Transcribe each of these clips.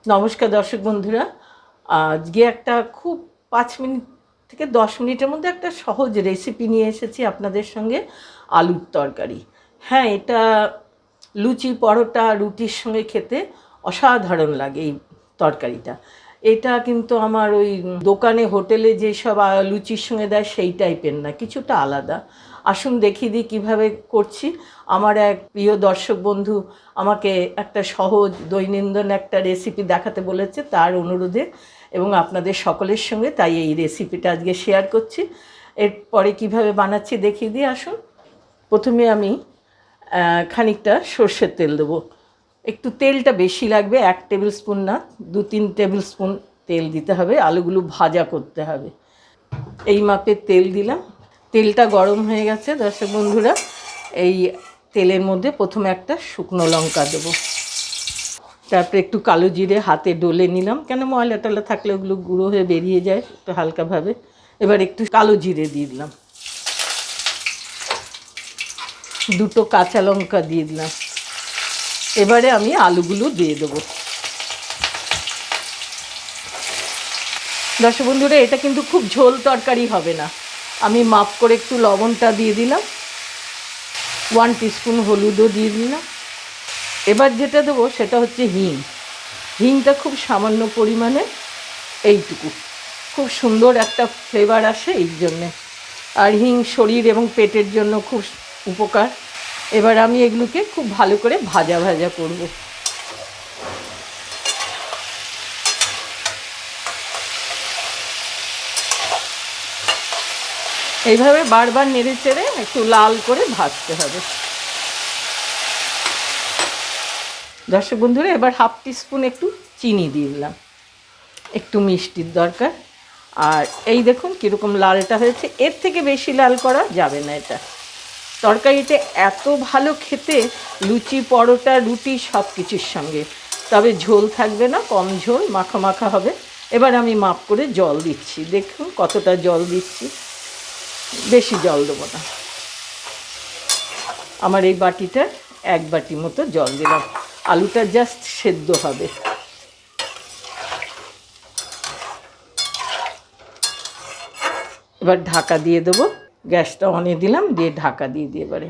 নমস্কার দর্শক বন্ধুরা, আজকে একটা খুব 5 মিনিট থেকে 10 মিনিটের মধ্যে একটা সহজ রেসিপি নিয়ে এসেছি আপনাদের সঙ্গে। আলুর তরকারি। হ্যাঁ, এটা লুচি পরোটা রুটির সঙ্গে খেতে অসাধারণ লাগে এই তরকারিটা। এটা কিন্তু আমার ওই দোকানে হোটেলে যেসব লুচির সঙ্গে দেয় সেই টাইপের না, কিছুটা আলাদা। আসুন দেখিয়ে দিই কীভাবে করছি। আমার এক প্রিয় দর্শক বন্ধু আমাকে একটা সহজ দৈনন্দিন একটা রেসিপি দেখাতে বলেছে, তার অনুরোধে এবং আপনাদের সকলের সঙ্গে তাই এই রেসিপিটা আজকে শেয়ার করছি। এরপরে কিভাবে বানাচ্ছি দেখিয়ে দিই। আসুন, প্রথমে আমি খানিকটা সর্ষের তেল দেবো। একটু তেলটা বেশি লাগবে, 1 টেবিল স্পুন না, 2-3 টেবিল স্পুন তেল দিতে হবে। আলুগুলো ভাজা করতে হবে। এই মাপে তেল দিলাম। তেলটা গরম হয়ে গেছে দর্শক বন্ধুরা। এই তেলের মধ্যে প্রথমে একটা শুকনো লঙ্কা দেবো, তারপরে একটু কালো জিরে হাতে ডলে নিলাম, কেন ময়লা টলা থাকলে ওগুলো গুঁড়ো হয়ে বেরিয়ে যায় একটু হালকাভাবে। এবার একটু কালো জিরে দিয়ে দিলাম, 2 কাঁচা লঙ্কা দিয়ে দিলাম। এবারে আমি আলুগুলো দিয়ে দেবো। দর্শক বন্ধুরা, এটা কিন্তু খুব ঝোল তরকারি হবে না। আমি মাপ করে একটু লবণটা দিয়ে দিলাম, 1 টিস্পুন হলুদও দিয়ে দিলাম। এবার যেটা দেবো সেটা হচ্ছে হিং। হিংটা খুব সামান্য পরিমাণে, এইটুকু, খুব সুন্দর একটা ফ্লেভার আসে এই জন্যে। আর হিং শরীর এবং পেটের জন্য খুব উপকার। এবার আমি এগুলোকে খুব ভালো করে ভাজা ভাজা করব। এইভাবে বারবার নেড়ে চেড়ে একটু লাল করে ভাজতে হবে। দর্শক বন্ধুরা, এবার 1/2 টিস্পুন একটু চিনি দিয়ে দিলাম, একটু মিষ্টির দরকার। আর এই দেখুন কীরকম লালটা হয়েছে, এর থেকে বেশি লাল করা যাবে না। এটা তরকারিটা এত ভালো খেতে, লুচি পরোটা রুটি সব কিছুর সঙ্গে। তবে ঝোল থাকবে না, কম ঝোল, মাখা মাখা হবে। এবার আমি মাপ করে জল দিচ্ছি, দেখুন কতটা জল দিচ্ছি, বেশি জল দেবো না। আমার এই বাটিটা 1 বাটি মতো জল দিলাম, আলুটা জাস্ট সেদ্ধ হবে। এবার ঢাকা দিয়ে দেবো, গ্যাসটা অনে দিলাম, দিয়ে ঢাকা দিয়ে দিয়ে এবারে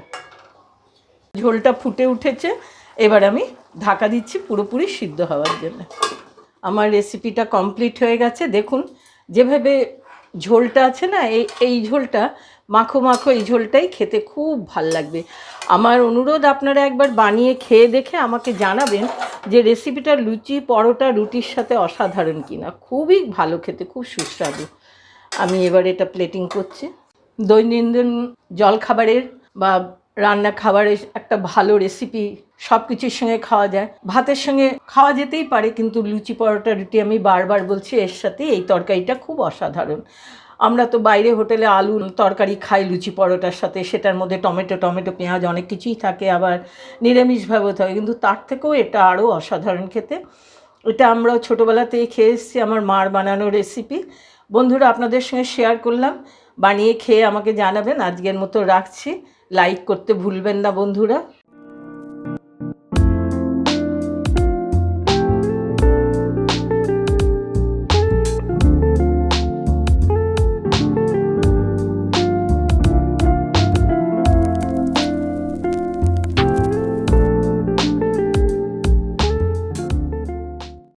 ঝোলটা ফুটে উঠেছে। এবার আমি ঢাকা দিচ্ছি পুরোপুরি সিদ্ধ হওয়ার জন্য। আমার রেসিপিটা কমপ্লিট হয়ে গেছে। দেখুন যেভাবে ঝোলটা আছে না, এই ঝোলটা মাখো মাখো, এই ঝোলটাই খেতে খুব ভাল লাগবে। আমার অনুরোধ, আপনারা একবার বানিয়ে খেয়ে দেখে আমাকে জানাবেন যে রেসিপিটা লুচি পরোটা রুটির সাথে অসাধারণ কিনা। খুবই ভালো খেতে, খুব সুস্বাদু। আমি এবার এটা প্লেটিং করছি। দৈনন্দিন জলখাবারের বা রান্না খাবারের একটা ভালো রেসিপি, সব কিছুর সঙ্গে খাওয়া যায়। ভাতের সঙ্গে খাওয়া যেতেই পারে, কিন্তু লুচি পরোটা রুটি, আমি বারবার বলছি, এর সাথে এই তরকারিটা খুব অসাধারণ। আমরা তো বাইরে হোটেলে আলু তরকারি খাই লুচি পরোটার সাথে, সেটার মধ্যে টমেটো পেঁয়াজ অনেক কিছুই থাকে, আবার নিরামিষভাবেও থাকে, কিন্তু তার থেকেও এটা আরও অসাধারণ খেতে। এটা আমরাও ছোটোবেলাতেই খেয়ে এসেছি, আমার মার বানানো রেসিপি। বন্ধুরা, আপনাদের সঙ্গে শেয়ার করলাম, বানিয়ে খেয়ে আমাকে জানাবেন। আজকের মতো রাখছি, লাইক করতে ভুলবেন না বন্ধুরা।